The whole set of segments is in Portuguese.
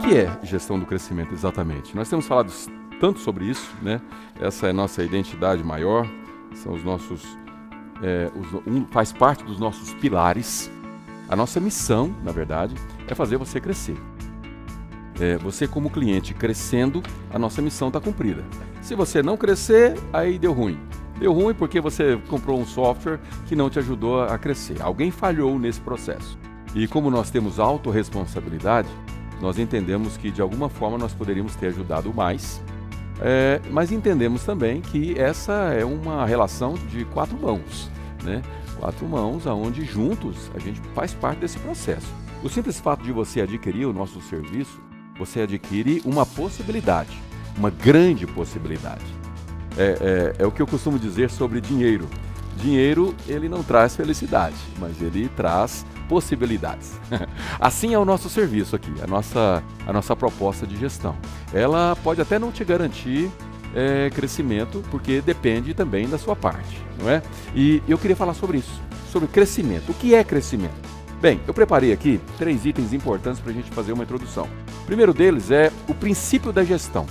que é gestão do crescimento exatamente? Nós temos falado tanto sobre isso, né? Essa é a nossa identidade maior, são os nossos, faz parte dos nossos pilares. A nossa missão, na verdade, é fazer você crescer. Você como cliente crescendo, a nossa missão está cumprida. Se você não crescer, aí deu ruim. Deu ruim porque você comprou um software que não te ajudou a crescer. Alguém falhou nesse processo. E como nós temos autorresponsabilidade, nós entendemos que de alguma forma nós poderíamos ter ajudado mais, mas entendemos também que essa é uma relação de 4 mãos, né? 4 mãos onde juntos a gente faz parte desse processo. O simples fato de você adquirir o nosso serviço, você adquire uma possibilidade, uma grande possibilidade. É o que eu costumo dizer sobre dinheiro. Dinheiro, ele não traz felicidade, mas ele traz possibilidades. Assim é o nosso serviço aqui, a nossa proposta de gestão. Ela pode até não te garantir crescimento, porque depende também da sua parte, não é? E eu queria falar sobre isso, sobre crescimento. O que é crescimento? Bem, eu preparei aqui 3 itens importantes para a gente fazer uma introdução. O primeiro deles é o princípio da gestão.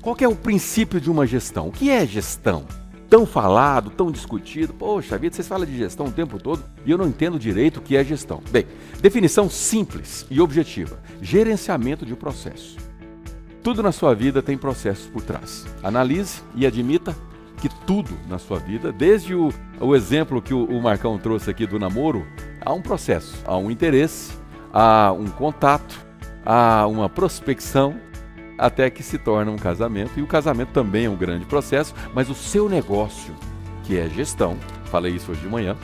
Qual que é o princípio de uma gestão? O que é gestão? Tão falado, tão discutido. Poxa vida, vocês falam de gestão o tempo todo e eu não entendo direito o que é gestão. Bem, definição simples e objetiva. Gerenciamento de processo. Tudo na sua vida tem processos por trás. Analise e admita que tudo na sua vida, desde o exemplo que o Marcão trouxe aqui do namoro, há um processo, há um interesse, há um contato, há uma prospecção, até que se torna um casamento. E o casamento também é um grande processo, mas o seu negócio, que é gestão, falei isso hoje de manhã,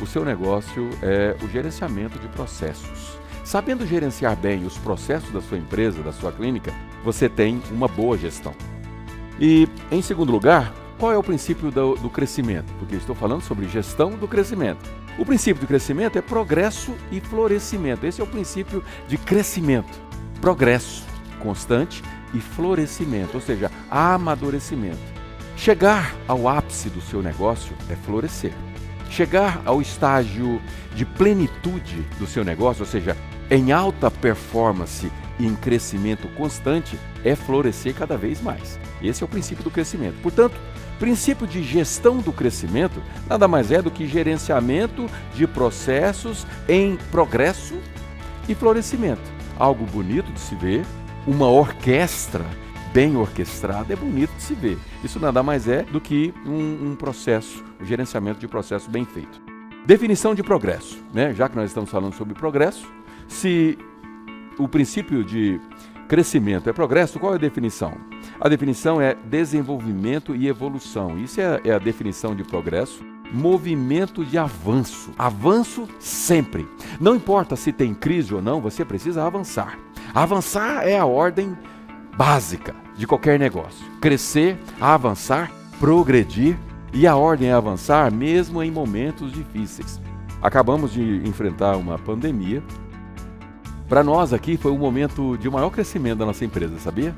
o seu negócio é o gerenciamento de processos. Sabendo gerenciar bem os processos da sua empresa, da sua clínica, você tem uma boa gestão. E, em segundo lugar, qual é o princípio do crescimento? Porque estou falando sobre gestão do crescimento. O princípio do crescimento é progresso e florescimento. Esse é o princípio de crescimento. Progresso constante e florescimento, ou seja, amadurecimento. Chegar ao ápice do seu negócio é florescer. Chegar ao estágio de plenitude do seu negócio, ou seja, em alta performance e em crescimento constante, é florescer cada vez mais. Esse é o princípio do crescimento. Portanto, princípio de gestão do crescimento nada mais é do que gerenciamento de processos em progresso e florescimento. Algo bonito de se ver, uma orquestra bem orquestrada é bonito de se ver. Isso nada mais é do que um processo, um gerenciamento de processo bem feito. Definição de progresso, né? Já que nós estamos falando sobre progresso, se o princípio de crescimento é progresso, qual é a definição? A definição é desenvolvimento e evolução. Isso é a definição de progresso. Movimento de avanço. Avanço sempre. Não importa se tem crise ou não, você precisa avançar. Avançar é a ordem básica de qualquer negócio. Crescer, avançar, progredir, e a ordem é avançar mesmo em momentos difíceis. Acabamos de enfrentar uma pandemia. Para nós aqui foi um momento de maior crescimento da nossa empresa, sabia?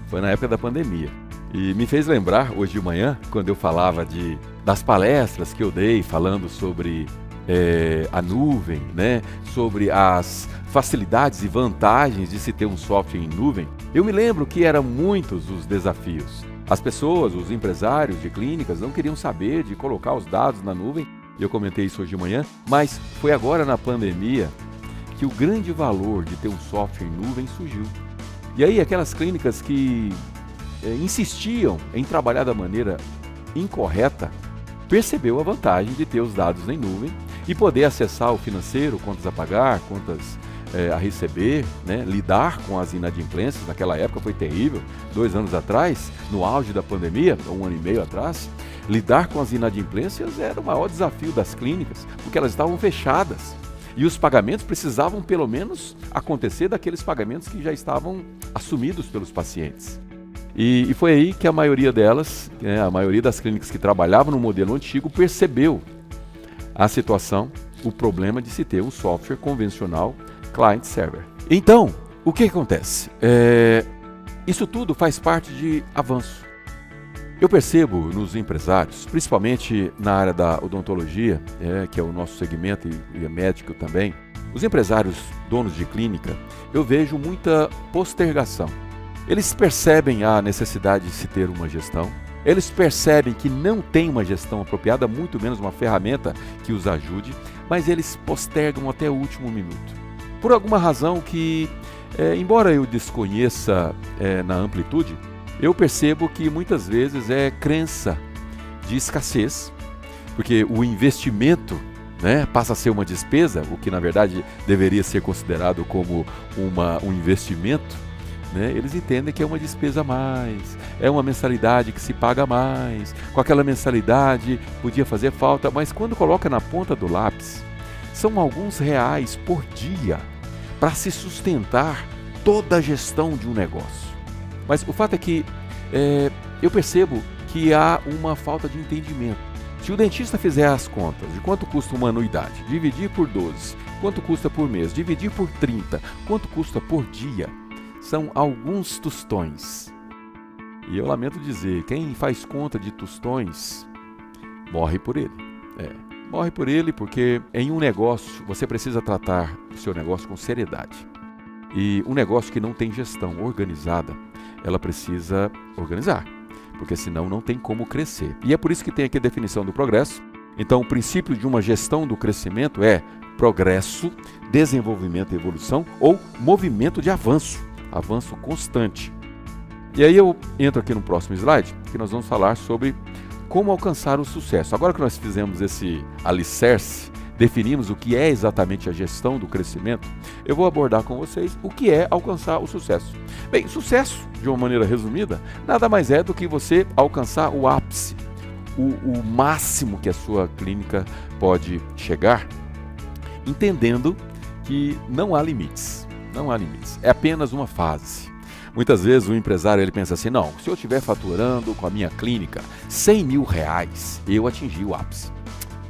Foi na época da pandemia. E me fez lembrar, hoje de manhã, quando eu falava das palestras que eu dei, falando sobre a nuvem, né? Sobre as facilidades e vantagens de se ter um software em nuvem. Eu me lembro que eram muitos os desafios. As pessoas, os empresários de clínicas não queriam saber de colocar os dados na nuvem. Eu comentei isso hoje de manhã, mas foi agora na pandemia que o grande valor de ter um software em nuvem surgiu. E aí aquelas clínicas que insistiam em trabalhar da maneira incorreta, percebeu a vantagem de ter os dados em nuvem e poder acessar o financeiro, contas a pagar, contas a receber, né? Lidar com as inadimplências. Naquela época foi terrível, 2 anos atrás, no auge da pandemia, 1 ano e meio atrás, lidar com as inadimplências era o maior desafio das clínicas, porque elas estavam fechadas. E os pagamentos precisavam, pelo menos, acontecer daqueles pagamentos que já estavam assumidos pelos pacientes. E foi aí que a maioria delas, a maioria das clínicas que trabalhavam no modelo antigo, percebeu a situação, o problema de se ter um software convencional client-server. Então, o que acontece? Isso tudo faz parte de avanço. Eu percebo nos empresários, principalmente na área da odontologia, que é o nosso segmento e é médico também, Os empresários donos de clínica, eu vejo muita postergação. Eles percebem a necessidade de se ter uma gestão, eles percebem que não tem uma gestão apropriada, muito menos uma ferramenta que os ajude, mas eles postergam até o último minuto. Por alguma razão que, embora eu desconheça na amplitude, eu percebo que muitas vezes é crença de escassez, porque o investimento, passa a ser uma despesa, o que na verdade deveria ser considerado como um investimento. Eles entendem que é uma despesa a mais, é uma mensalidade que se paga mais, com aquela mensalidade podia fazer falta, mas quando coloca na ponta do lápis, são alguns reais por dia para se sustentar toda a gestão de um negócio. Mas o fato é que eu percebo que há uma falta de entendimento. Se o dentista fizer as contas de quanto custa uma anuidade, dividir por 12, quanto custa por mês, dividir por 30, quanto custa por dia, são alguns tostões. E eu lamento dizer, quem faz conta de tostões, morre por ele. Morre por ele porque em um negócio você precisa tratar o seu negócio com seriedade. E um negócio que não tem gestão organizada, ela precisa organizar, porque senão não tem como crescer. E é por isso que tem aqui a definição do progresso. Então o princípio de uma gestão do crescimento é progresso, desenvolvimento e evolução ou movimento de avanço constante. E aí eu entro aqui no próximo slide, que nós vamos falar sobre como alcançar o sucesso. Agora que nós fizemos esse alicerce, definimos o que é exatamente a gestão do crescimento, eu vou abordar com vocês o que é alcançar o sucesso. Bem, sucesso, de uma maneira resumida, nada mais é do que você alcançar o ápice, o máximo que a sua clínica pode chegar, entendendo que não há limites. Não há limites, é apenas uma fase. Muitas vezes o empresário ele pensa assim, não, se eu estiver faturando com a minha clínica 100 mil reais, eu atingi o ápice.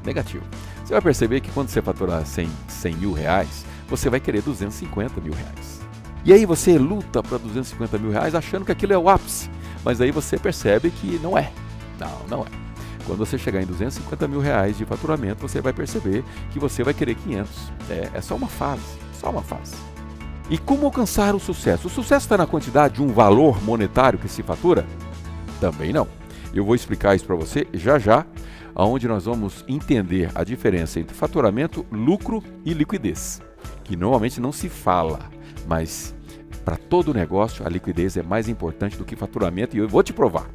Negativo. Você vai perceber que quando você faturar 100 mil reais, você vai querer 250 mil reais. E aí você luta para 250 mil reais achando que aquilo é o ápice, mas aí você percebe que não é. Não é. Quando você chegar em 250 mil reais de faturamento, você vai perceber que você vai querer 500. É só uma fase, E como alcançar o sucesso? O sucesso está na quantidade de um valor monetário que se fatura? Também não. Eu vou explicar isso para você já, onde nós vamos entender a diferença entre faturamento, lucro e liquidez, que normalmente não se fala, mas para todo negócio a liquidez é mais importante do que faturamento e eu vou te provar.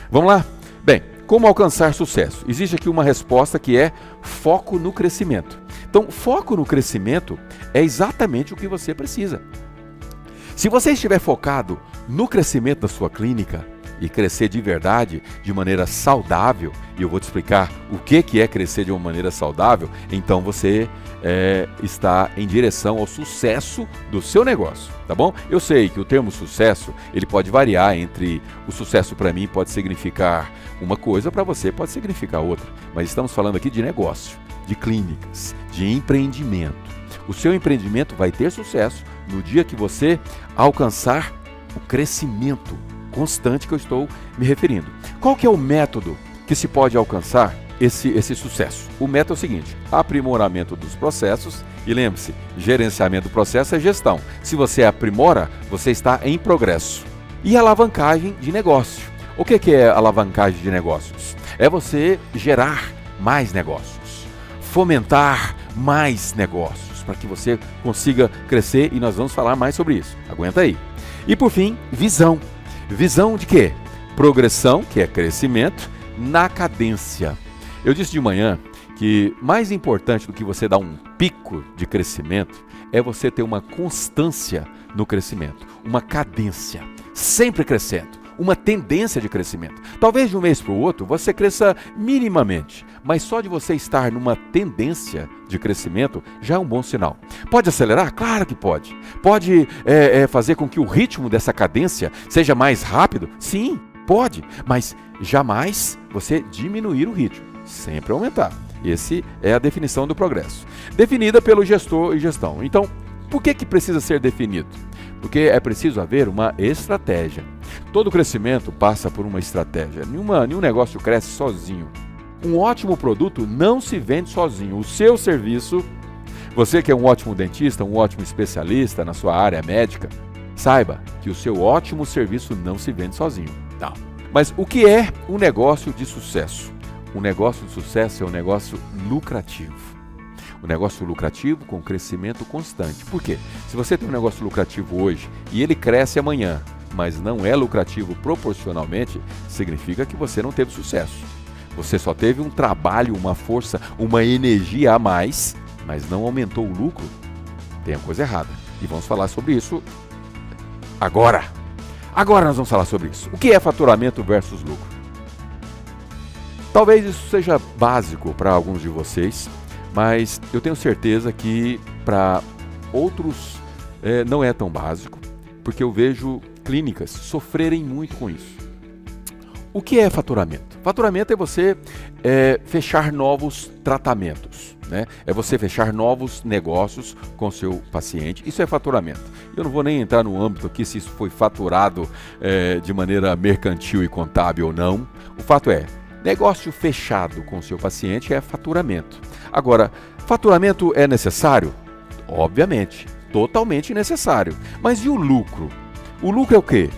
Vamos lá? Bem, como alcançar sucesso? Existe aqui uma resposta que é foco no crescimento. Então, foco no crescimento é exatamente o que você precisa. Se você estiver focado no crescimento da sua clínica e crescer de verdade, de maneira saudável, e eu vou te explicar o que é crescer de uma maneira saudável, então você está em direção ao sucesso do seu negócio, tá bom? Eu sei que o termo sucesso, ele pode variar entre o sucesso para mim pode significar uma coisa, para você pode significar outra, mas estamos falando aqui de negócio, de clínicas, de empreendimento. O seu empreendimento vai ter sucesso no dia que você alcançar o crescimento constante que eu estou me referindo. Qual que é o método que se pode alcançar esse sucesso? O método é o seguinte: aprimoramento dos processos, e lembre-se, gerenciamento do processo é gestão. Se você aprimora, você está em progresso. E alavancagem de negócio. O que é alavancagem de negócios? É você gerar mais negócios, fomentar mais negócios, para que você consiga crescer, e nós vamos falar mais sobre isso. Aguenta aí. E por fim, visão. Visão de quê? Progressão, que é crescimento, na cadência. Eu disse de manhã que mais importante do que você dar um pico de crescimento é você ter uma constância no crescimento, uma cadência, sempre crescendo, uma tendência de crescimento. Talvez de um mês para o outro você cresça minimamente, mas só de você estar numa tendência de crescimento já é um bom sinal. Pode acelerar? Claro que pode. Pode fazer com que o ritmo dessa cadência seja mais rápido? Sim, pode, mas jamais você diminuir o ritmo, sempre aumentar. Essa é a definição do progresso, definida pelo gestor e gestão. Então, por que precisa ser definido? Porque é preciso haver uma estratégia. Todo crescimento passa por uma estratégia. Nenhum negócio cresce sozinho. Um ótimo produto não se vende sozinho. O seu serviço Você que é um ótimo dentista, um ótimo especialista na sua área médica, saiba que o seu ótimo serviço não se vende sozinho. Não. Mas o que é um negócio de sucesso? Um negócio de sucesso é um negócio lucrativo. Um negócio lucrativo com crescimento constante. Por quê? Se você tem um negócio lucrativo hoje e ele cresce amanhã, mas não é lucrativo proporcionalmente, significa que você não teve sucesso. Você só teve um trabalho, uma força, uma energia a mais, mas não aumentou o lucro. Tem a coisa errada. E vamos falar sobre isso agora. Agora nós vamos falar sobre isso. O que é faturamento versus lucro? Talvez isso seja básico para alguns de vocês, mas eu tenho certeza que para outros não é tão básico, porque eu vejo clínicas sofrerem muito com isso. O que é faturamento? Faturamento é você fechar novos tratamentos, né? É você fechar novos negócios com seu paciente. Isso é faturamento. Eu não vou nem entrar no âmbito aqui se isso foi faturado de maneira mercantil e contábil ou não. O fato é, negócio fechado com seu paciente é faturamento. Agora, faturamento é necessário? Obviamente, totalmente necessário. Mas e o lucro? O lucro é o quê?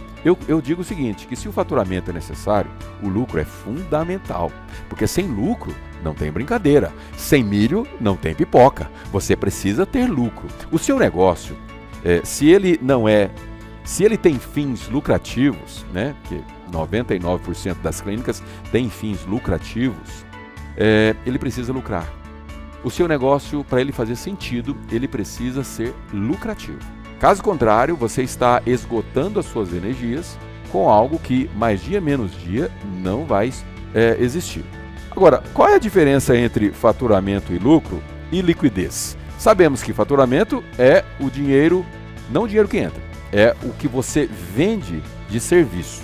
Eu digo o seguinte, que se o faturamento é necessário, o lucro é fundamental. Porque sem lucro não tem brincadeira. Sem milho não tem pipoca. Você precisa ter lucro. O seu negócio, se ele tem fins lucrativos, né, que 99% das clínicas têm fins lucrativos, ele precisa lucrar. O seu negócio, para ele fazer sentido, ele precisa ser lucrativo. Caso contrário, você está esgotando as suas energias com algo que mais dia menos dia não vai existir. Agora, qual é a diferença entre faturamento e lucro e liquidez? Sabemos que faturamento é o dinheiro, não o dinheiro que entra, é o que você vende de serviço.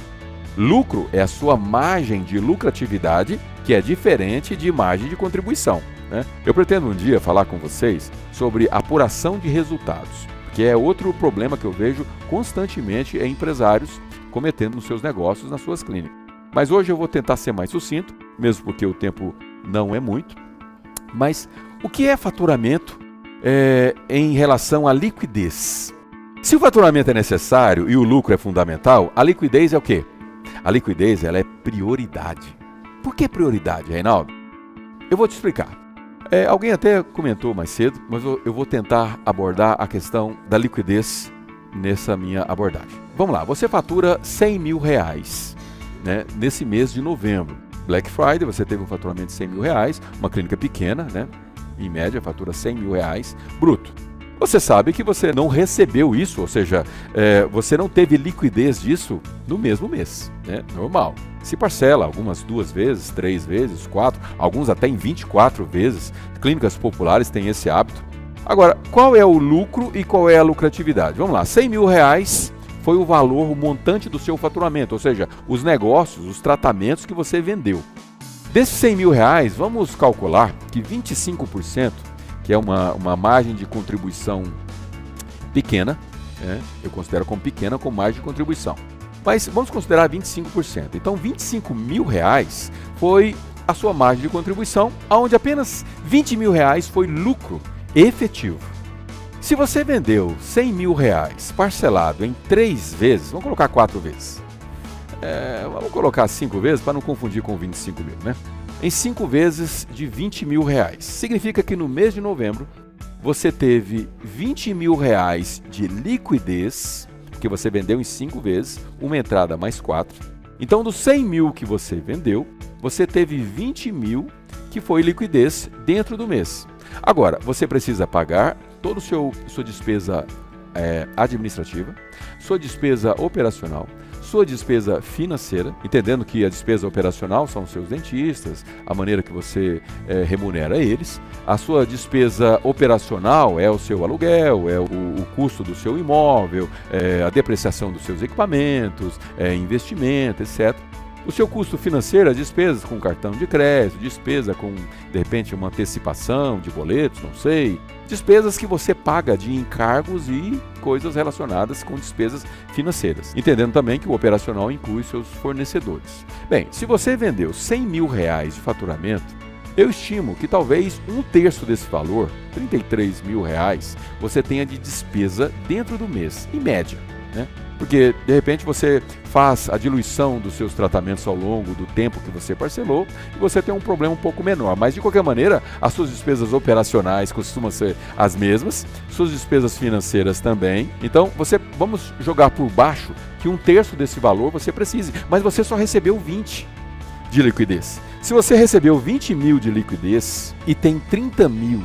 Lucro é a sua margem de lucratividade, que é diferente de margem de contribuição, né? Eu pretendo um dia falar com vocês sobre apuração de resultados, que é outro problema que eu vejo constantemente em empresários cometendo nos seus negócios, nas suas clínicas. Mas hoje eu vou tentar ser mais sucinto, mesmo porque o tempo não é muito. Mas o que é faturamento em relação à liquidez? Se o faturamento é necessário e o lucro é fundamental, a liquidez é o quê? A liquidez, ela é prioridade. Por que prioridade, Reinaldo? Eu vou te explicar. Alguém até comentou mais cedo, mas eu vou tentar abordar a questão da liquidez nessa minha abordagem. Vamos lá, você fatura R$100 mil, né, nesse mês de novembro. Black Friday, você teve um faturamento de R$100 mil, uma clínica pequena, né, em média fatura R$100 mil bruto. Você sabe que você não recebeu isso, ou seja, você não teve liquidez disso no mesmo mês, né? Normal. Se parcela algumas 2 vezes, 3 vezes, 4, alguns até em 24 vezes. Clínicas populares têm esse hábito. Agora, qual é o lucro e qual é a lucratividade? Vamos lá, R$100 mil foi o valor, o montante do seu faturamento, ou seja, os negócios, os tratamentos que você vendeu. Desses R$100 mil, vamos calcular que 25%, que é uma margem de contribuição pequena, né? Eu considero como pequena com margem de contribuição. Mas vamos considerar 25%. Então, R$25 mil foi a sua margem de contribuição, onde apenas R$20 mil foi lucro efetivo. Se você vendeu R$100 mil parcelado em 3 vezes, vamos colocar 4 vezes. Vamos colocar 5 vezes para não confundir com 25 mil, né? Em 5 vezes de R$20 mil. Significa que no mês de novembro você teve R$20 mil de liquidez, que você vendeu em 5 vezes, uma entrada mais 4. Então, dos 100 mil que você vendeu, você teve 20 mil que foi liquidez dentro do mês. Agora, você precisa pagar toda a sua despesa administrativa, sua despesa operacional, sua despesa financeira, entendendo que a despesa operacional são os seus dentistas, a maneira que você remunera eles. A sua despesa operacional é o seu aluguel, é o custo do seu imóvel, a depreciação dos seus equipamentos, investimento, etc. O seu custo financeiro, as despesas com cartão de crédito, despesa com, de repente, uma antecipação de boletos, não sei. Despesas que você paga de encargos e coisas relacionadas com despesas financeiras. Entendendo também que o operacional inclui seus fornecedores. Bem, se você vendeu R$100 mil de faturamento, Eu estimo que talvez um terço desse valor, R$ 33 mil, você tenha de despesa dentro do mês, em média, né? Porque, de repente, você faz a diluição dos seus tratamentos ao longo do tempo que você parcelou e você tem um problema um pouco menor. Mas, de qualquer maneira, as suas despesas operacionais costumam ser as mesmas, suas despesas financeiras também. Então, vamos jogar por baixo que um terço desse valor você precise, mas você só recebeu 20 de liquidez. Se você recebeu 20 mil de liquidez e tem 30 mil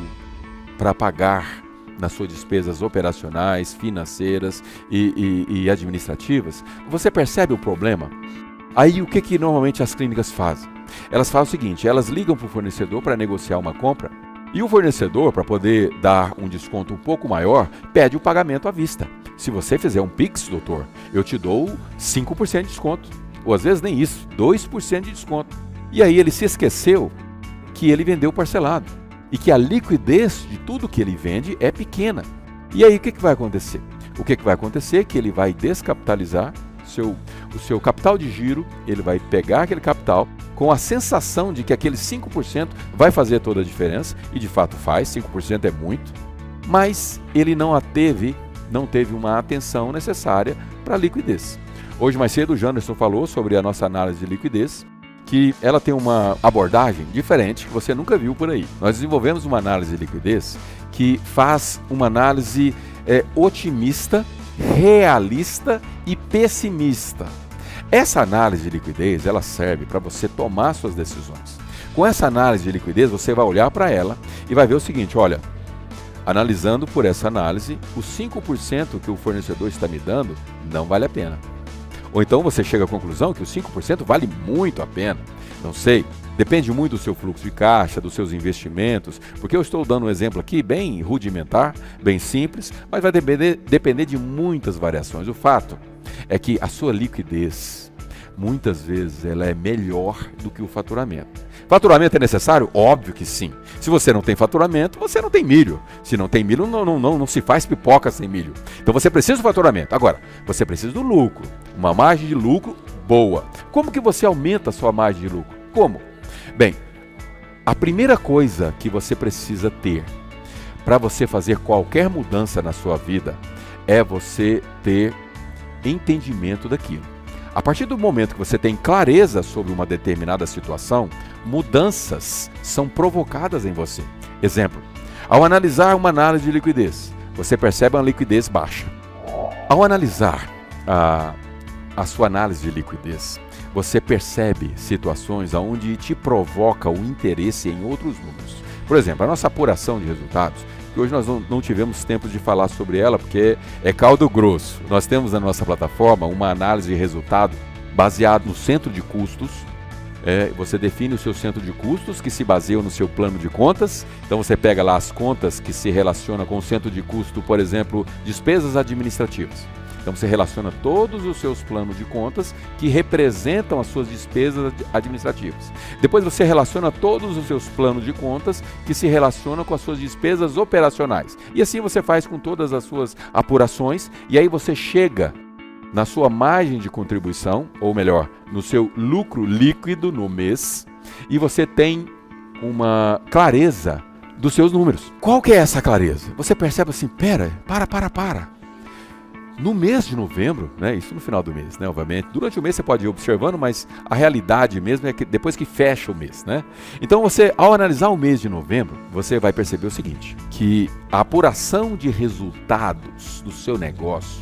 para pagar nas suas despesas operacionais, financeiras e administrativas, você percebe o problema? Aí o que normalmente as clínicas fazem? Elas fazem o seguinte, elas ligam para o fornecedor para negociar uma compra e o fornecedor, para poder dar um desconto um pouco maior, pede o pagamento à vista. Se você fizer um Pix, doutor, eu te dou 5% de desconto, ou às vezes nem isso, 2% de desconto. E aí ele se esqueceu que ele vendeu parcelado e que a liquidez de tudo que ele vende é pequena. E aí o que vai acontecer? O que vai acontecer é que ele vai descapitalizar o seu capital de giro, ele vai pegar aquele capital com a sensação de que aquele 5% vai fazer toda a diferença, e de fato faz, 5% é muito, mas ele não teve uma atenção necessária para a liquidez. Hoje mais cedo o Janderson falou sobre a nossa análise de liquidez, que ela tem uma abordagem diferente que você nunca viu por aí. Nós desenvolvemos uma análise de liquidez que faz uma análise otimista, realista e pessimista. Essa análise de liquidez, ela serve para você tomar suas decisões. Com essa análise de liquidez, você vai olhar para ela e vai ver o seguinte, olha, analisando por essa análise, os 5% que o fornecedor está me dando não vale a pena. Ou então você chega à conclusão que os 5% vale muito a pena. Não sei, depende muito do seu fluxo de caixa, dos seus investimentos, porque eu estou dando um exemplo aqui bem rudimentar, bem simples, mas vai depender de muitas variações. O fato é que a sua liquidez, muitas vezes, ela é melhor do que o faturamento. Faturamento é necessário? Óbvio que sim. Se você não tem faturamento, você não tem milho. Se não tem milho, não se faz pipoca sem milho. Então você precisa do faturamento. Agora, você precisa do lucro. Uma margem de lucro boa. Como que você aumenta a sua margem de lucro? Como? Bem, a primeira coisa que você precisa ter para você fazer qualquer mudança na sua vida é você ter entendimento daquilo. A partir do momento que você tem clareza sobre uma determinada situação, mudanças são provocadas em você. Exemplo, ao analisar uma análise de liquidez, você percebe uma liquidez baixa. Ao analisar a sua análise de liquidez, você percebe situações onde te provoca o interesse em outros números. Por exemplo, a nossa apuração de resultados, que hoje nós não tivemos tempo de falar sobre ela, porque é caldo grosso. Nós temos na nossa plataforma uma análise de resultado baseada no centro de custos. Você define o seu centro de custos, que se baseia no seu plano de contas. Então você pega lá as contas que se relacionam com o centro de custo, por exemplo, despesas administrativas. Então você relaciona todos os seus planos de contas que representam as suas despesas administrativas. Depois você relaciona todos os seus planos de contas que se relacionam com as suas despesas operacionais. E assim você faz com todas as suas apurações e aí você chega na sua margem de contribuição, ou melhor, no seu lucro líquido no mês, e você tem uma clareza dos seus números. Qual que é essa clareza? Você percebe assim, para. No mês de novembro, né, isso no final do mês, né, obviamente, durante o mês você pode ir observando, mas a realidade mesmo é que depois que fecha o mês, né? Então você, ao analisar o mês de novembro, você vai perceber o seguinte, que a apuração de resultados do seu negócio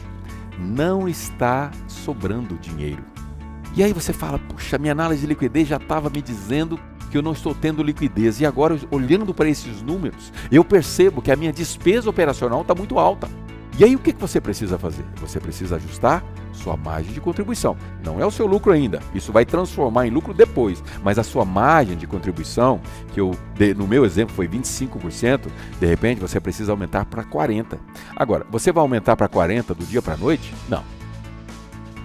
não está sobrando dinheiro. E aí você fala, puxa, minha análise de liquidez já estava me dizendo que eu não estou tendo liquidez, e agora olhando para esses números, eu percebo que a minha despesa operacional está muito alta. E aí o que você precisa fazer? Você precisa ajustar sua margem de contribuição. Não é o seu lucro ainda, isso vai transformar em lucro depois, mas a sua margem de contribuição, que no meu exemplo foi 25%, de repente você precisa aumentar para 40%. Agora, você vai aumentar para 40% do dia para a noite? Não.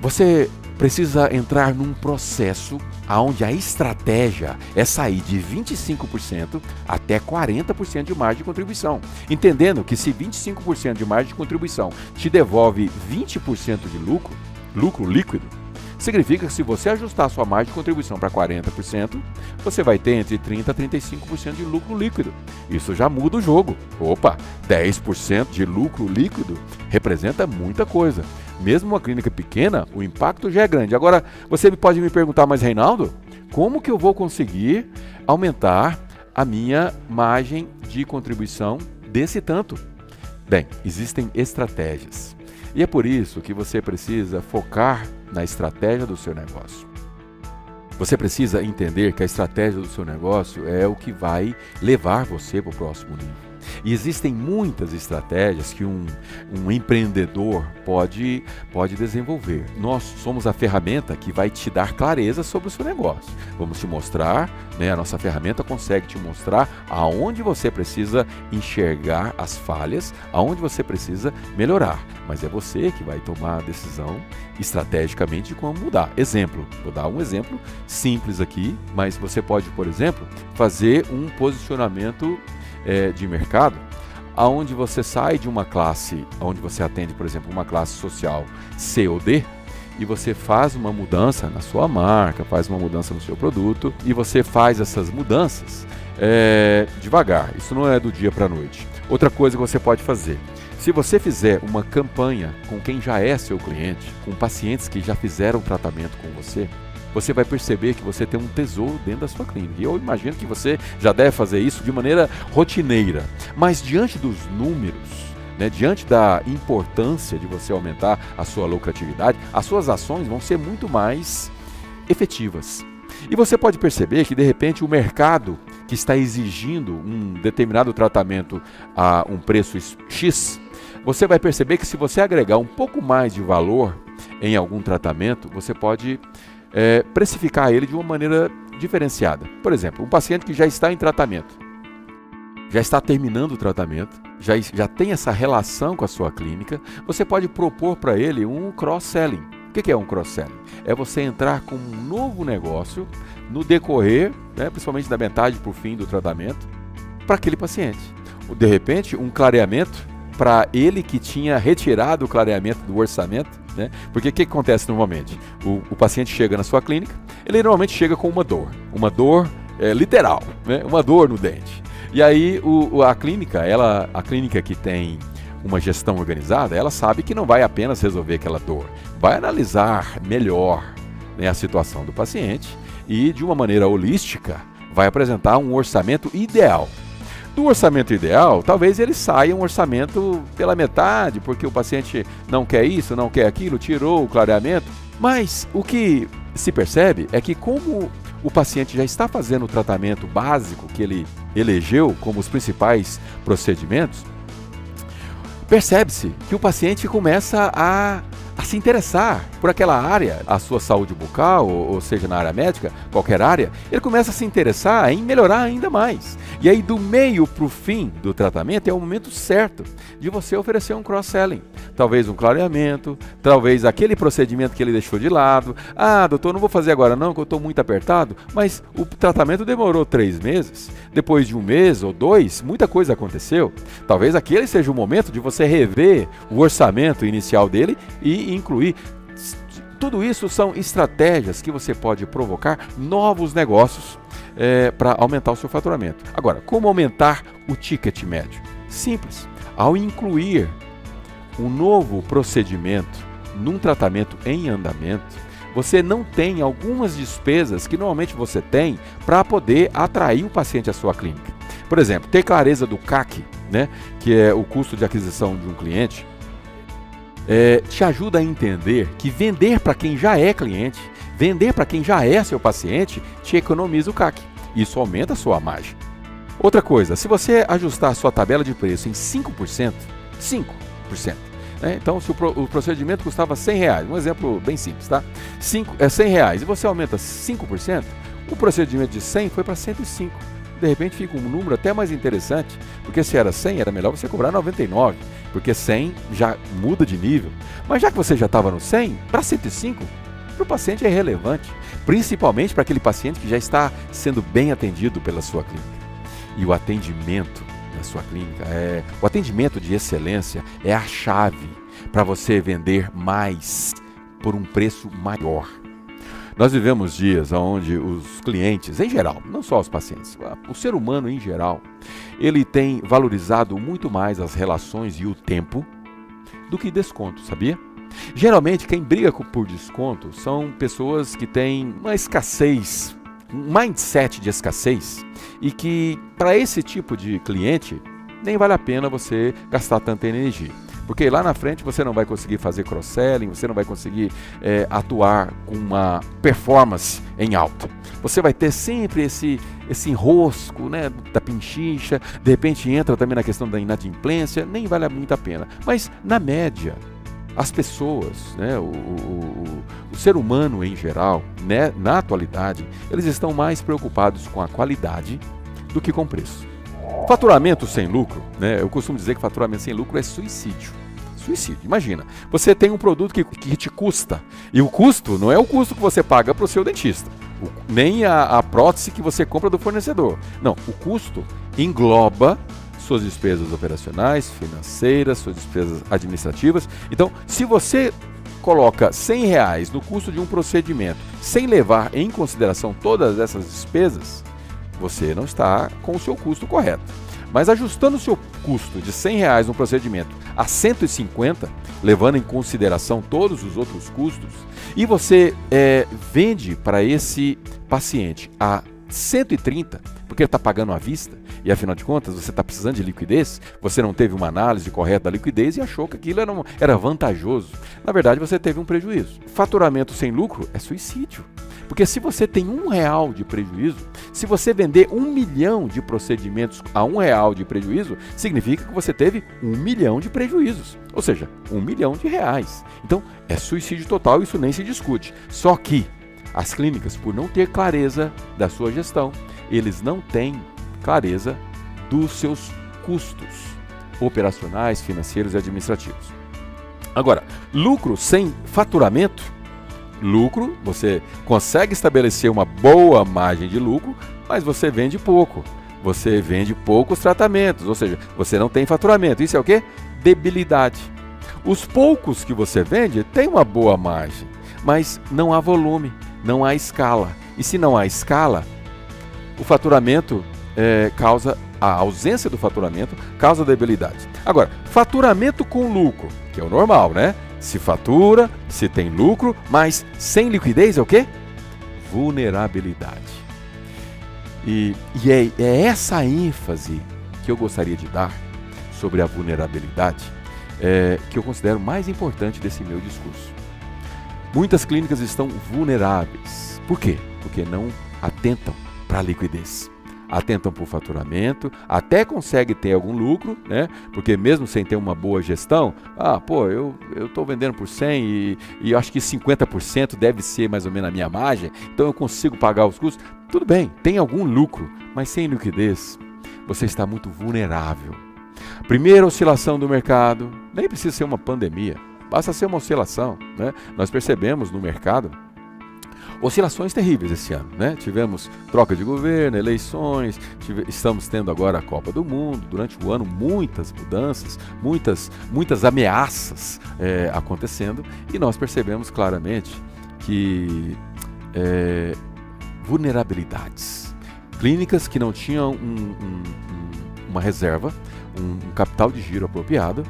Você precisa entrar num processo onde a estratégia é sair de 25% até 40% de margem de contribuição. Entendendo que se 25% de margem de contribuição te devolve 20% de lucro líquido, Significa que se você ajustar a sua margem de contribuição para 40%, você vai ter entre 30% a 35% de lucro líquido. Isso já muda o jogo. Opa, 10% de lucro líquido representa muita coisa. Mesmo uma clínica pequena, o impacto já é grande. Agora, você pode me perguntar, mas Reinaldo, como que eu vou conseguir aumentar a minha margem de contribuição desse tanto? Bem, existem estratégias. E é por isso que você precisa focar na estratégia do seu negócio. Você precisa entender que a estratégia do seu negócio é o que vai levar você para o próximo nível. E existem muitas estratégias que um empreendedor pode desenvolver. Nós somos a ferramenta que vai te dar clareza sobre o seu negócio. Vamos te mostrar, a nossa ferramenta consegue te mostrar aonde você precisa enxergar as falhas, aonde você precisa melhorar. Mas é você que vai tomar a decisão estrategicamente de como mudar. Exemplo, vou dar um exemplo simples aqui, mas você pode, por exemplo, fazer um posicionamento de mercado, aonde você sai de uma classe, onde você atende, por exemplo, uma classe social C ou D, e você faz uma mudança na sua marca, faz uma mudança no seu produto, e você faz essas mudanças devagar. Isso não é do dia para a noite. Outra coisa que você pode fazer, se você fizer uma campanha com quem já é seu cliente, com pacientes que já fizeram tratamento com você, você vai perceber que você tem um tesouro dentro da sua clínica. E eu imagino que você já deve fazer isso de maneira rotineira. Mas diante dos números, diante da importância de você aumentar a sua lucratividade, as suas ações vão ser muito mais efetivas. E você pode perceber que, de repente, o mercado que está exigindo um determinado tratamento a um preço X, você vai perceber que se você agregar um pouco mais de valor em algum tratamento, você pode precificar ele de uma maneira diferenciada. Por exemplo, um paciente que já está em tratamento, já está terminando o tratamento, já tem essa relação com a sua clínica, você pode propor para ele um cross-selling. O que é um cross-selling? É você entrar com um novo negócio no decorrer, principalmente da metade para o fim do tratamento, para aquele paciente. De repente, um clareamento para ele que tinha retirado o clareamento do orçamento, porque o que acontece normalmente? O paciente chega na sua clínica, ele normalmente chega com uma dor literal, uma dor no dente. E aí a clínica que tem uma gestão organizada, ela sabe que não vai apenas resolver aquela dor, vai analisar melhor a situação do paciente e de uma maneira holística vai apresentar um orçamento ideal. Do orçamento ideal, talvez ele saia um orçamento pela metade, porque o paciente não quer isso, não quer aquilo, tirou o clareamento. Mas o que se percebe é que como o paciente já está fazendo o tratamento básico que ele elegeu como os principais procedimentos, percebe-se que o paciente começa a se interessar por aquela área, a sua saúde bucal, ou seja, na área médica, qualquer área, ele começa a se interessar em melhorar ainda mais. E aí, do meio para o fim do tratamento, é o momento certo de você oferecer um cross-selling. Talvez um clareamento, talvez aquele procedimento que ele deixou de lado. Ah, doutor, não vou fazer agora não, porque eu estou muito apertado, mas o tratamento demorou 3 meses. Depois de 1 mês ou 2, muita coisa aconteceu. Talvez aquele seja o momento de você rever o orçamento inicial dele e incluir. Tudo isso são estratégias que você pode provocar novos negócios para aumentar o seu faturamento. Agora, como aumentar o ticket médio? Simples. Ao incluir um novo procedimento num tratamento em andamento, você não tem algumas despesas que normalmente você tem para poder atrair o paciente à sua clínica. Por exemplo, ter clareza do CAC, que é o custo de aquisição de um cliente, te ajuda a entender que vender para quem já é cliente, vender para quem já é seu paciente, te economiza o CAC. Isso aumenta a sua margem. Outra coisa, se você ajustar a sua tabela de preço em 5%, então se o procedimento custava R$100, um exemplo bem simples, tá? R$100 e você aumenta 5%, o procedimento de 100 foi para 105. De repente fica um número até mais interessante, porque se era 100, era melhor você cobrar 99, porque 100 já muda de nível. Mas já que você já estava no 100, para 105, para o paciente é relevante, principalmente para aquele paciente que já está sendo bem atendido pela sua clínica. E o atendimento na sua clínica, o atendimento de excelência é a chave para você vender mais por um preço maior. Nós vivemos dias onde os clientes, em geral, não só os pacientes, o ser humano em geral, ele tem valorizado muito mais as relações e o tempo do que desconto, sabia? Geralmente quem briga por desconto são pessoas que têm uma escassez, um mindset de escassez, e que para esse tipo de cliente nem vale a pena você gastar tanta energia. Porque lá na frente você não vai conseguir fazer cross-selling, você não vai conseguir atuar com uma performance em alta. Você vai ter sempre esse enrosco, né, da pinchicha, de repente entra também na questão da inadimplência, nem vale muito a pena. Mas na média, as pessoas, né, o ser humano em geral, né, na atualidade, eles estão mais preocupados com a qualidade do que com o preço. Faturamento sem lucro, né? Eu costumo dizer que faturamento sem lucro é suicídio. Suicídio. Imagina, você tem um produto que te custa, e o custo não é o custo que você paga para o seu dentista, nem a prótese que você compra do fornecedor. Não, o custo engloba suas despesas operacionais, financeiras, suas despesas administrativas. Então, se você coloca R$100 no custo de um procedimento, sem levar em consideração todas essas despesas, você não está com o seu custo correto. Mas ajustando o seu custo de R$100 no procedimento a 150, levando em consideração todos os outros custos, e você vende para esse paciente a 130, porque ele está pagando à vista, e afinal de contas você está precisando de liquidez, você não teve uma análise correta da liquidez e achou que aquilo era vantajoso. Na verdade você teve um prejuízo. Faturamento sem lucro é suicídio. Porque se você tem R$1 de prejuízo, se você vender 1 milhão de procedimentos a R$1 de prejuízo, significa que você teve 1 milhão de prejuízos, ou seja, R$1 milhão. Então é suicídio total, isso nem se discute. Só que as clínicas, por não ter clareza da sua gestão, eles não têm clareza dos seus custos operacionais, financeiros e administrativos. Agora, lucro sem faturamento, lucro, você consegue estabelecer uma boa margem de lucro, mas você vende pouco. Você vende poucos tratamentos, ou seja, você não tem faturamento. Isso é o quê? Debilidade. Os poucos que você vende têm uma boa margem, mas não há volume, não há escala. E se não há escala, o faturamento causa, a ausência do faturamento causa debilidade. Agora, faturamento com lucro, que é o normal, né? Se fatura, se tem lucro, mas sem liquidez é o quê? Vulnerabilidade. E é essa ênfase que eu gostaria de dar sobre a vulnerabilidade que eu considero mais importante desse meu discurso. Muitas clínicas estão vulneráveis. Por quê? Porque não atentam para a liquidez. Atentam para o faturamento, até consegue ter algum lucro, né? Porque mesmo sem ter uma boa gestão, eu estou vendendo por 100 e eu acho que 50% deve ser mais ou menos a minha margem, então eu consigo pagar os custos. Tudo bem, tem algum lucro, mas sem liquidez, você está muito vulnerável. Primeira oscilação do mercado, nem precisa ser uma pandemia, basta ser uma oscilação, né? Nós percebemos no mercado oscilações terríveis esse ano, né? Tivemos troca de governo, eleições, estamos tendo agora a Copa do Mundo, durante o ano muitas mudanças, muitas ameaças acontecendo, e nós percebemos claramente que vulnerabilidades, clínicas que não tinham uma reserva, um capital de giro apropriado.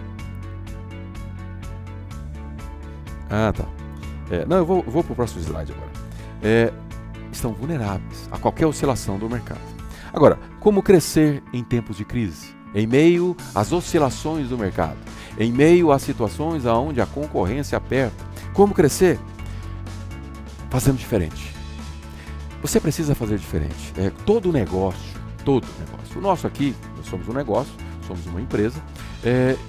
Eu vou para o próximo slide agora. Estão vulneráveis a qualquer oscilação do mercado. Agora, como crescer em tempos de crise? Em meio às oscilações do mercado, em meio às situações onde a concorrência aperta. Como crescer? Fazendo diferente. Você precisa fazer diferente. Todo negócio. O nosso aqui, nós somos um negócio, somos uma empresa,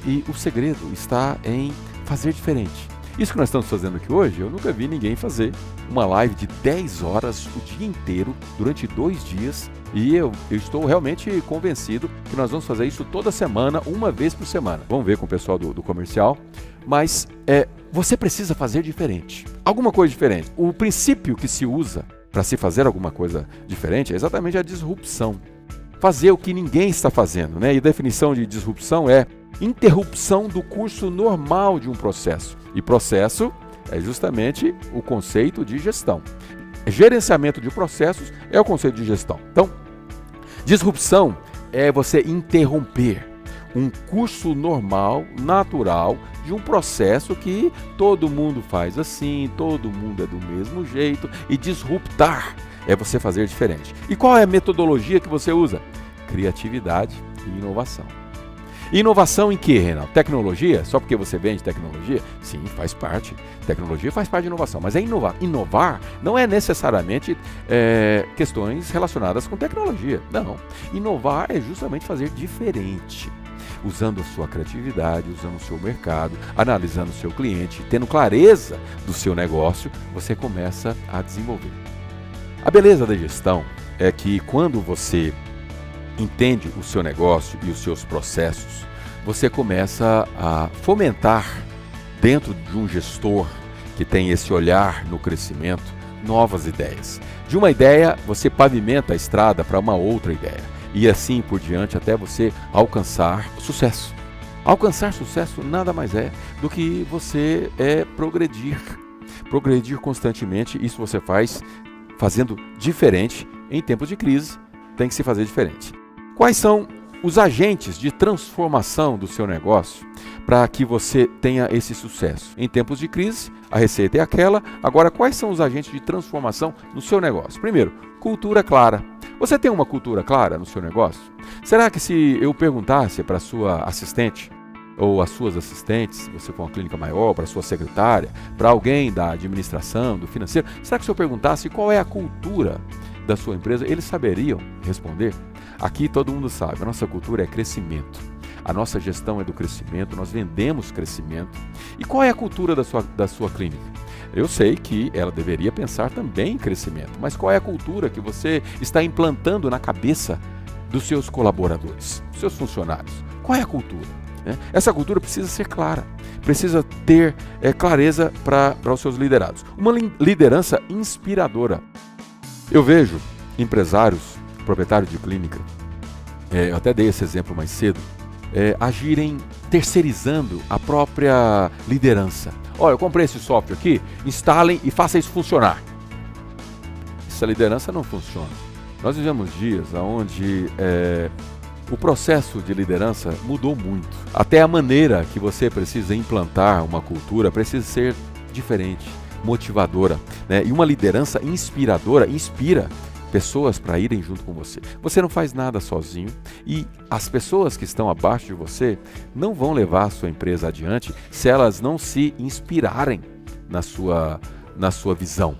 e o segredo está em fazer diferente. Isso que nós estamos fazendo aqui hoje, eu nunca vi ninguém fazer uma live de 10 horas o dia inteiro, durante 2 dias, e eu estou realmente convencido que nós vamos fazer isso toda semana, uma vez por semana. Vamos ver com o pessoal do comercial, mas você precisa fazer diferente, alguma coisa diferente. O princípio que se usa para se fazer alguma coisa diferente é exatamente a disrupção. Fazer o que ninguém está fazendo, né? E a definição de disrupção é interrupção do curso normal de um processo. E processo é justamente o conceito de gestão. Gerenciamento de processos é o conceito de gestão. Então, disrupção é você interromper um curso normal, natural, de um processo que todo mundo faz assim, todo mundo é do mesmo jeito, e disruptar é você fazer diferente. E qual é a metodologia que você usa? Criatividade e inovação. Inovação em que, Reinaldo? Tecnologia? Só porque você vende tecnologia? Sim, faz parte. Tecnologia faz parte de inovação, mas é inovar. Inovar não é necessariamente questões relacionadas com tecnologia. Não. Inovar é justamente fazer diferente. Usando a sua criatividade, usando o seu mercado, analisando o seu cliente, tendo clareza do seu negócio, você começa a desenvolver. A beleza da gestão é que quando você entende o seu negócio e os seus processos, você começa a fomentar dentro de um gestor que tem esse olhar no crescimento, novas ideias. De uma ideia, você pavimenta a estrada para uma outra ideia. E assim por diante até você alcançar sucesso. Alcançar sucesso nada mais é do que você progredir. Progredir constantemente, isso você faz fazendo diferente. Em tempos de crise, tem que se fazer diferente. Quais são os agentes de transformação do seu negócio para que você tenha esse sucesso? Em tempos de crise, a receita é aquela. Agora, quais são os agentes de transformação no seu negócio? Primeiro, cultura clara. Você tem uma cultura clara no seu negócio? Será que se eu perguntasse para a sua assistente ou as suas assistentes, se você for uma clínica maior, para a sua secretária, para alguém da administração, do financeiro, será que se eu perguntasse qual é a cultura da sua empresa, eles saberiam responder? Aqui todo mundo sabe, a nossa cultura é crescimento. A nossa gestão é do crescimento, nós vendemos crescimento. E qual é a cultura da sua clínica? Eu sei que ela deveria pensar também em crescimento, mas qual é a cultura que você está implantando na cabeça dos seus colaboradores, dos seus funcionários? Qual é a cultura? Essa cultura precisa ser clara, precisa ter clareza para os seus liderados. Uma liderança inspiradora. Eu vejo empresários, proprietários de clínica, eu até dei esse exemplo mais cedo, agirem terceirizando a própria liderança. Olha, eu comprei esse software aqui, instalem e façam isso funcionar. Essa liderança não funciona. Nós vivemos dias onde o processo de liderança mudou muito. Até a maneira que você precisa implantar uma cultura precisa ser diferente, motivadora, né? E uma liderança inspiradora inspira pessoas para irem junto com você. Você não faz nada sozinho e as pessoas que estão abaixo de você não vão levar a sua empresa adiante se elas não se inspirarem na sua visão.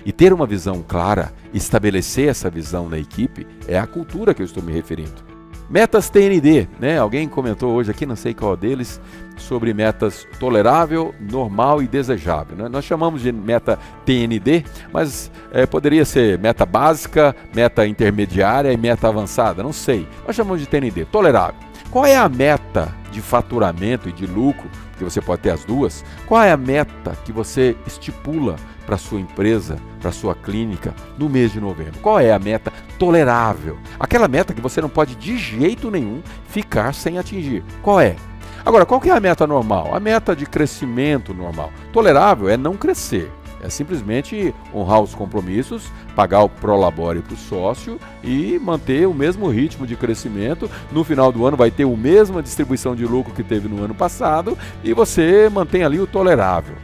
E ter uma visão clara, estabelecer essa visão na equipe, é a cultura que eu estou me referindo. Metas TND, né? Alguém comentou hoje aqui, não sei qual deles, sobre metas tolerável, normal e desejável, né? Nós chamamos de meta TND, mas poderia ser meta básica, meta intermediária e meta avançada, não sei. Nós chamamos de TND, tolerável. Qual é a meta de faturamento e de lucro, porque você pode ter as duas? Qual é a meta que você estipula para a sua empresa, para a sua clínica, no mês de novembro? Qual é a meta tolerável? Aquela meta que você não pode de jeito nenhum ficar sem atingir. Qual é? Agora, qual que é a meta normal? A meta de crescimento normal. Tolerável é não crescer. É simplesmente honrar os compromissos, pagar o prolabore para o sócio e manter o mesmo ritmo de crescimento. No final do ano vai ter a mesma distribuição de lucro que teve no ano passado e você mantém ali o tolerável.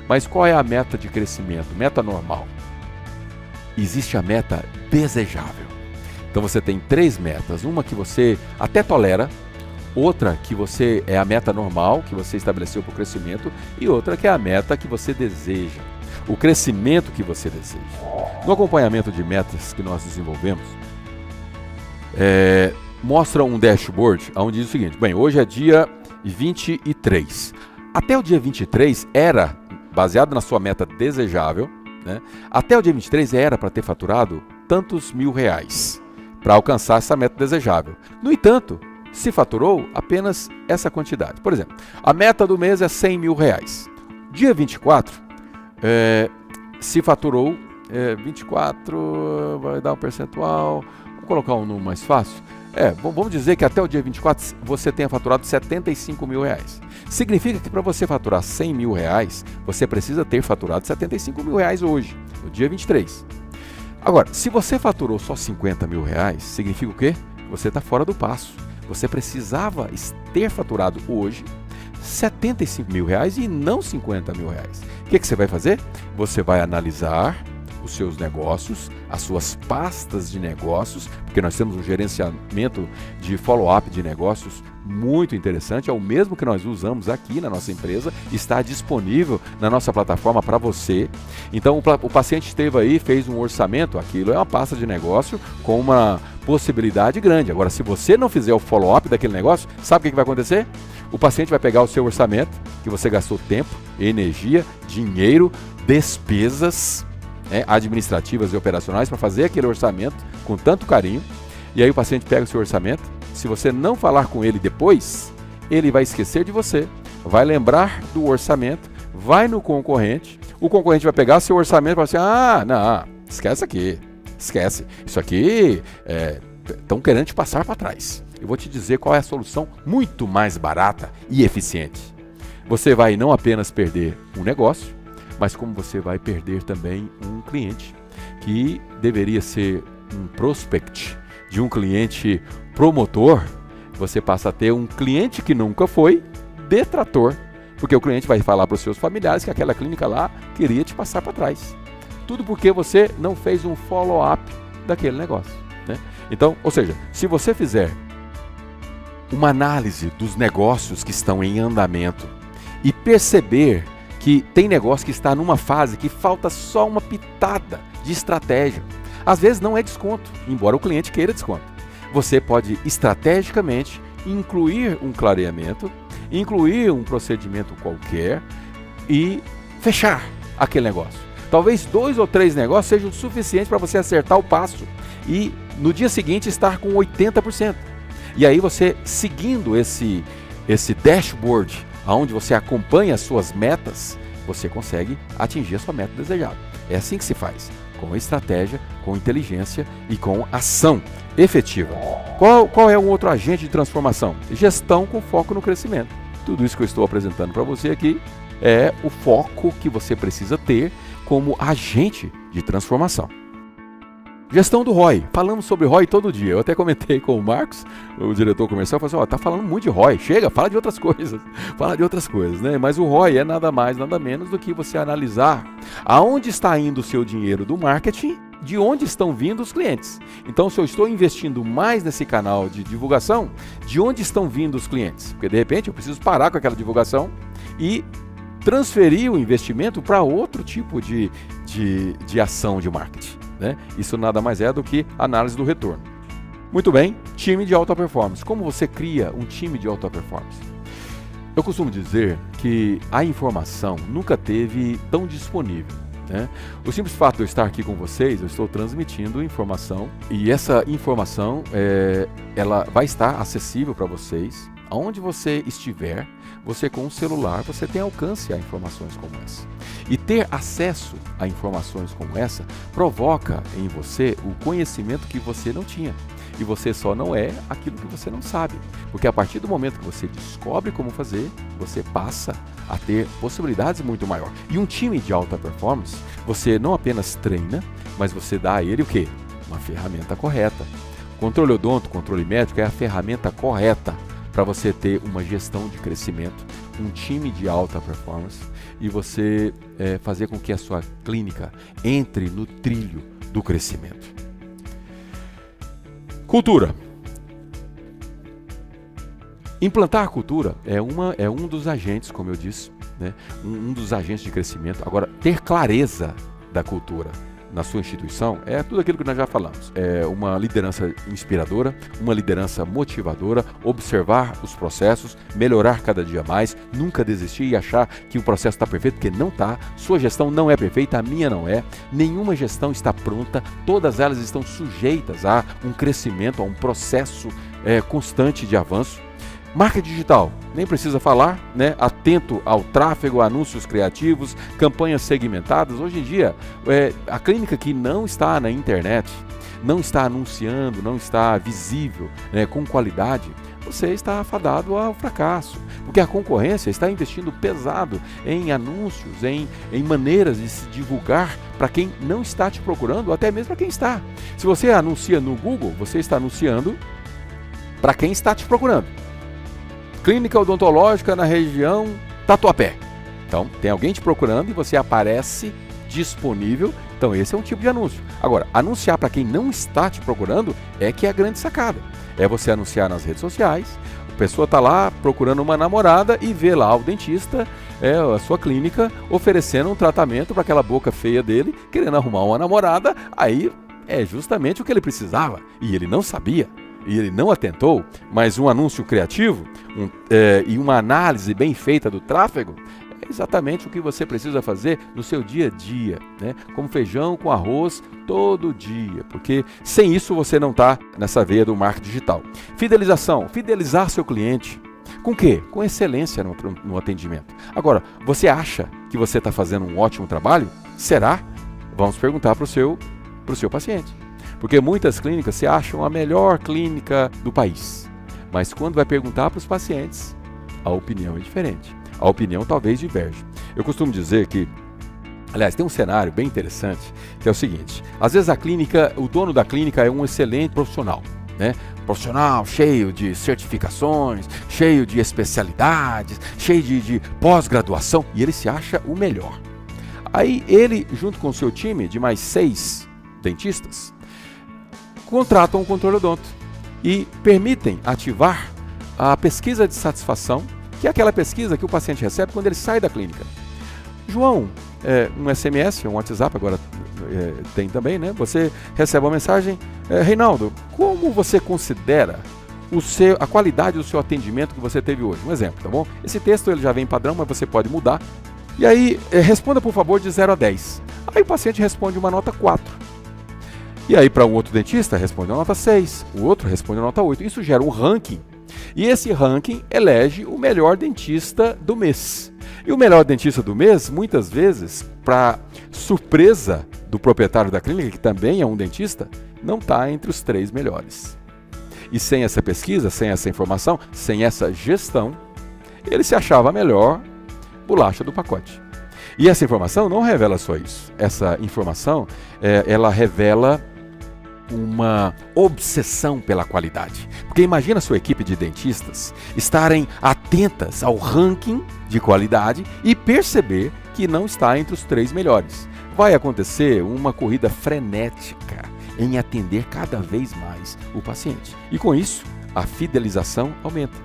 Mas qual é a meta de crescimento? Meta normal. Existe a meta desejável. Então você tem 3 metas. Uma que você até tolera, outra que você é a meta normal, que você estabeleceu para o crescimento, e outra que é a meta que você deseja. O crescimento que você deseja. No acompanhamento de metas que nós desenvolvemos, mostra um dashboard onde diz o seguinte: bem, hoje é dia 23. Até o dia 23 era, baseado na sua meta desejável, né? Até o dia 23 era para ter faturado tantos R$1.000 para alcançar essa meta desejável. No entanto, se faturou apenas essa quantidade. Por exemplo, a meta do mês é R$100.000. Dia 24, se faturou 24, vai dar um percentual, vamos colocar um número mais fácil. Vamos dizer que até o dia 24 você tenha faturado R$75.000. Significa que para você faturar R$100.000, você precisa ter faturado R$75.000 hoje, no dia 23. Agora, se você faturou só 50 mil reais, significa o quê? Você está fora do passo. Você precisava ter faturado hoje 75 mil reais e não 50 mil reais. O que você vai fazer? Você vai analisar os seus negócios, as suas pastas de negócios, porque nós temos um gerenciamento de follow-up de negócios muito interessante, é o mesmo que nós usamos aqui na nossa empresa, está disponível na nossa plataforma para você. Então o paciente esteve aí, fez um orçamento, aquilo é uma pasta de negócio com uma possibilidade grande. Agora, se você não fizer o follow-up daquele negócio, sabe o que vai acontecer? O paciente vai pegar o seu orçamento, que você gastou tempo, energia, dinheiro, despesas administrativas e operacionais para fazer aquele orçamento com tanto carinho, e aí o paciente pega o seu orçamento. Se você não falar com ele depois, ele vai esquecer de você, vai lembrar do orçamento, vai no concorrente, o concorrente vai pegar seu orçamento e falar assim, não, esquece aqui, esquece, isso aqui estão querendo te passar para trás. Eu vou te dizer qual é a solução muito mais barata e eficiente. Você vai não apenas perder um negócio, mas como você vai perder também um cliente, que deveria ser um prospect de um cliente promotor, você passa a ter um cliente que nunca foi detrator, porque o cliente vai falar para os seus familiares que aquela clínica lá queria te passar para trás. Tudo porque você não fez um follow-up daquele negócio, né? Então, ou seja, se você fizer uma análise dos negócios que estão em andamento e perceber que tem negócio que está numa fase que falta só uma pitada de estratégia. Às vezes não é desconto, embora o cliente queira desconto. Você pode estrategicamente incluir um clareamento, incluir um procedimento qualquer e fechar aquele negócio. Talvez 2 ou 3 negócios sejam suficientes para você acertar o passo e no dia seguinte estar com 80%. E aí você, seguindo esse dashboard, onde você acompanha as suas metas, você consegue atingir a sua meta desejada. É assim que se faz, com estratégia, com inteligência e com ação efetiva. Qual é um outro agente de transformação? Gestão com foco no crescimento. Tudo isso que eu estou apresentando para você aqui é o foco que você precisa ter como agente de transformação. Gestão do ROI. Falamos sobre ROI todo dia. Eu até comentei com o Marcos, o diretor comercial, falou assim, tá falando muito de ROI. Chega, fala de outras coisas. Fala de outras coisas, né? Mas o ROI é nada mais, nada menos do que você analisar aonde está indo o seu dinheiro do marketing, de onde estão vindo os clientes. Então, se eu estou investindo mais nesse canal de divulgação, de onde estão vindo os clientes? Porque, de repente, eu preciso parar com aquela divulgação e transferir o investimento para outro tipo de ação de marketing, né? Isso nada mais é do que análise do retorno. Muito bem, time de alta performance. Como você cria um time de alta performance? Eu costumo dizer que a informação nunca teve tão disponível, né? O simples fato de eu estar aqui com vocês, eu estou transmitindo informação e essa informação ela vai estar acessível para vocês. Aonde você estiver, você com o celular, você tem alcance a informações como essa. E ter acesso a informações como essa provoca em você o conhecimento que você não tinha. E você só não é aquilo que você não sabe. Porque a partir do momento que você descobre como fazer, você passa a ter possibilidades muito maiores. E um time de alta performance, você não apenas treina, mas você dá a ele o quê? Uma ferramenta correta. Controle odonto, controle médico é a ferramenta correta para você ter uma gestão de crescimento, um time de alta performance e você fazer com que a sua clínica entre no trilho do crescimento. Cultura. Implantar a cultura é um dos agentes, como eu disse, né? Um dos agentes de crescimento. Agora, ter clareza da cultura na sua instituição é tudo aquilo que nós já falamos. É uma liderança inspiradora, uma liderança motivadora, observar os processos, melhorar cada dia mais, nunca desistir e achar que o processo está perfeito, porque não está. Sua gestão não é perfeita, a minha não é. Nenhuma gestão está pronta, todas elas estão sujeitas a um crescimento, a um processo constante de avanço. Marca digital, nem precisa falar, né? Atento ao tráfego, anúncios criativos, campanhas segmentadas. Hoje em dia, a clínica que não está na internet, não está anunciando, não está visível, né, com qualidade, você está afadado ao fracasso, porque a concorrência está investindo pesado em anúncios, em maneiras de se divulgar para quem não está te procurando, ou até mesmo para quem está. Se você anuncia no Google, você está anunciando para quem está te procurando. Clínica odontológica na região Tatuapé. Então, tem alguém te procurando e você aparece disponível. Então, esse é um tipo de anúncio. Agora, anunciar para quem não está te procurando é que é a grande sacada. É você anunciar nas redes sociais, a pessoa está lá procurando uma namorada e vê lá o dentista, a sua clínica, oferecendo um tratamento para aquela boca feia dele, querendo arrumar uma namorada, aí é justamente o que ele precisava e ele não sabia. E ele não atentou, mas um anúncio criativo e uma análise bem feita do tráfego é exatamente o que você precisa fazer no seu dia a dia, né? Como feijão com arroz todo dia, porque sem isso você não está nessa veia do marketing digital. Fidelização, fidelizar seu cliente. Com o quê? Com excelência no atendimento. Agora, você acha que você está fazendo um ótimo trabalho? Será? Vamos perguntar para o seu paciente. Porque muitas clínicas se acham a melhor clínica do país. Mas quando vai perguntar para os pacientes, a opinião é diferente. A opinião talvez diverge. Eu costumo dizer que, aliás, tem um cenário bem interessante, que é o seguinte. Às vezes o dono da clínica é um excelente profissional, né? Profissional cheio de certificações, cheio de especialidades, cheio de pós-graduação, e ele se acha o melhor. Aí ele, junto com o seu time de mais 6 dentistas, contratam um controle odonto e permitem ativar a pesquisa de satisfação, que é aquela pesquisa que o paciente recebe quando ele sai da clínica. João, um SMS, um WhatsApp agora tem também, né? Você recebe uma mensagem, Reinaldo, como você considera a qualidade do seu atendimento que você teve hoje? Um exemplo, tá bom? Esse texto ele já vem padrão, mas você pode mudar. E aí, responda por favor de 0 a 10. Aí o paciente responde uma nota 4. E aí, para um outro dentista, responde uma nota 6, o outro responde uma nota 8. Isso gera um ranking. E esse ranking elege o melhor dentista do mês. E o melhor dentista do mês, muitas vezes, para surpresa do proprietário da clínica, que também é um dentista, não está entre os 3 melhores. E sem essa pesquisa, sem essa informação, sem essa gestão, ele se achava a melhor bolacha do pacote. E essa informação não revela só isso. Essa informação, ela revela uma obsessão pela qualidade. Porque imagina a sua equipe de dentistas estarem atentas ao ranking de qualidade e perceber que não está entre os 3 melhores. Vai acontecer uma corrida frenética em atender cada vez mais o paciente. E com isso, a fidelização aumenta.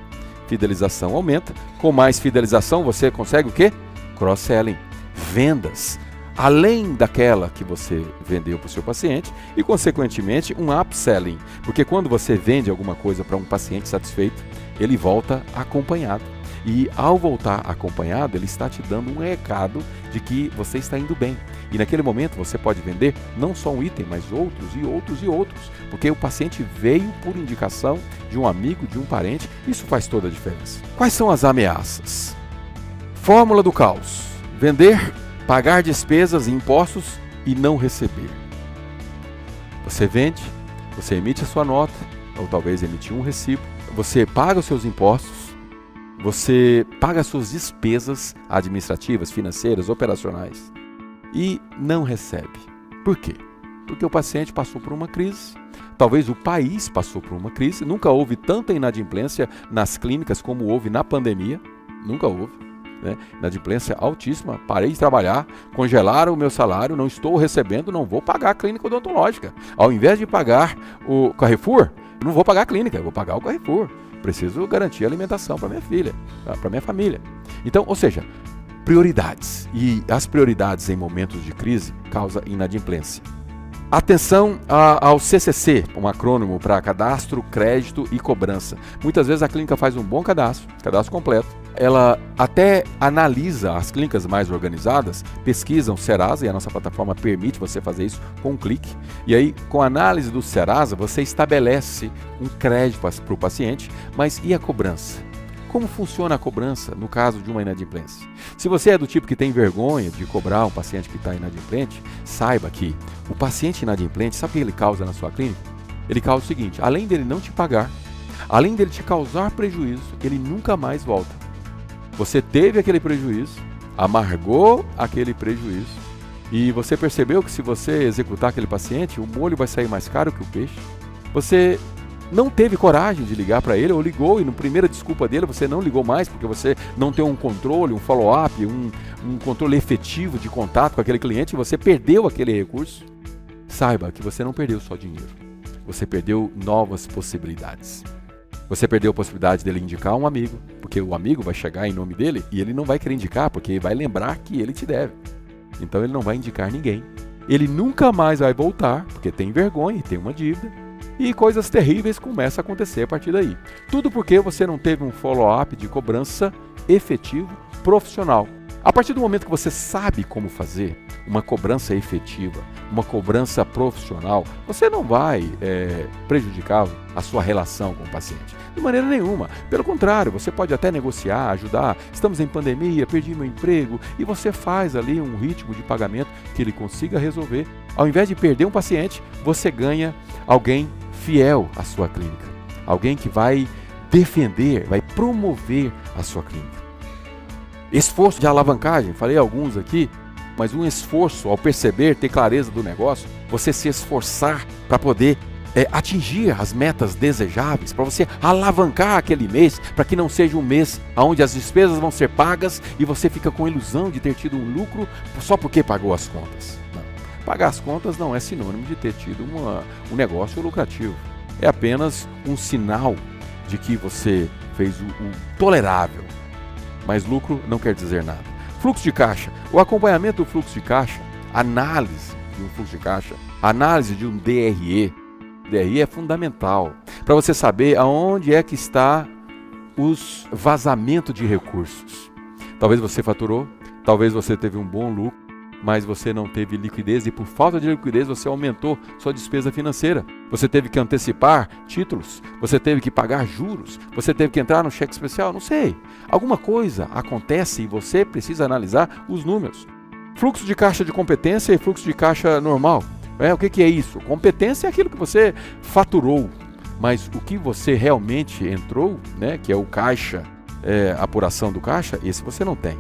Fidelização aumenta. Com mais fidelização, você consegue o quê? Cross-selling, vendas, além daquela que você vendeu para o seu paciente e, consequentemente, um upselling. Porque quando você vende alguma coisa para um paciente satisfeito, ele volta acompanhado. E ao voltar acompanhado, ele está te dando um recado de que você está indo bem. E naquele momento você pode vender não só um item, mas outros e outros e outros. Porque o paciente veio por indicação de um amigo, de um parente. Isso faz toda a diferença. Quais são as ameaças? Fórmula do caos. Vender, pagar despesas e impostos e não receber. Você vende, você emite a sua nota, ou talvez emitir um recibo, você paga os seus impostos, você paga as suas despesas administrativas, financeiras, operacionais e não recebe. Por quê? Porque o paciente passou por uma crise, talvez o país passou por uma crise, nunca houve tanta inadimplência nas clínicas como houve na pandemia, nunca houve. Inadimplência altíssima, parei de trabalhar, congelaram o meu salário, não estou recebendo, não vou pagar a clínica odontológica. Ao invés de pagar o Carrefour, não vou pagar a clínica, vou pagar o Carrefour. Preciso garantir a alimentação para minha filha, para minha família. Então, ou seja, prioridades. E as prioridades em momentos de crise causam inadimplência. Atenção ao CCC, um acrônimo para cadastro, crédito e cobrança. Muitas vezes a clínica faz um bom cadastro completo. Ela até analisa as clínicas mais organizadas, pesquisam Serasa, e a nossa plataforma permite você fazer isso com um clique. E aí, com a análise do Serasa, você estabelece um crédito para o paciente, mas e a cobrança? Como funciona a cobrança no caso de uma inadimplência? Se você é do tipo que tem vergonha de cobrar um paciente que está inadimplente, saiba que o paciente inadimplente, sabe o que ele causa na sua clínica? Ele causa o seguinte: além dele não te pagar, além dele te causar prejuízo, ele nunca mais volta. Você teve aquele prejuízo, amargou aquele prejuízo, e você percebeu que se você executar aquele paciente, o molho vai sair mais caro que o peixe. Você não teve coragem de ligar para ele, ou ligou e na primeira desculpa dele você não ligou mais, porque você não tem um controle, um follow-up, um controle efetivo de contato com aquele cliente, e você perdeu aquele recurso. Saiba que você não perdeu só dinheiro, você perdeu novas possibilidades. Você perdeu a possibilidade dele indicar um amigo, porque o amigo vai chegar em nome dele e ele não vai querer indicar, porque vai lembrar que ele te deve. Então ele não vai indicar ninguém. Ele nunca mais vai voltar, porque tem vergonha e tem uma dívida. E coisas terríveis começam a acontecer a partir daí. Tudo porque você não teve um follow-up de cobrança efetivo, profissional. A partir do momento que você sabe como fazer uma cobrança efetiva, uma cobrança profissional, você não vai prejudicar a sua relação com o paciente. De maneira nenhuma. Pelo contrário, você pode até negociar, ajudar. Estamos em pandemia, perdi meu emprego, e você faz ali um ritmo de pagamento que ele consiga resolver. Ao invés de perder um paciente, você ganha alguém fiel à sua clínica. Alguém que vai defender, vai promover a sua clínica. Esforço de alavancagem, falei alguns aqui, mas um esforço ao perceber, ter clareza do negócio, você se esforçar para poder atingir as metas desejáveis, para você alavancar aquele mês, para que não seja um mês onde as despesas vão ser pagas e você fica com a ilusão de ter tido um lucro só porque pagou as contas. Não. Pagar as contas não é sinônimo de ter tido um negócio lucrativo. É apenas um sinal de que você fez o tolerável. Mas lucro não quer dizer nada. Fluxo de caixa. O acompanhamento do fluxo de caixa, análise de um fluxo de caixa, análise de um DRE. DRE é fundamental para você saber aonde é que está os vazamentos de recursos. Talvez você faturou, talvez você teve um bom lucro, mas você não teve liquidez e por falta de liquidez você aumentou sua despesa financeira. Você teve que antecipar títulos, você teve que pagar juros, você teve que entrar no cheque especial, não sei. Alguma coisa acontece e você precisa analisar os números. Fluxo de caixa de competência e fluxo de caixa normal. O que é isso? Competência é aquilo que você faturou, mas o que você realmente entrou, que é o caixa, apuração do caixa, esse você não tem.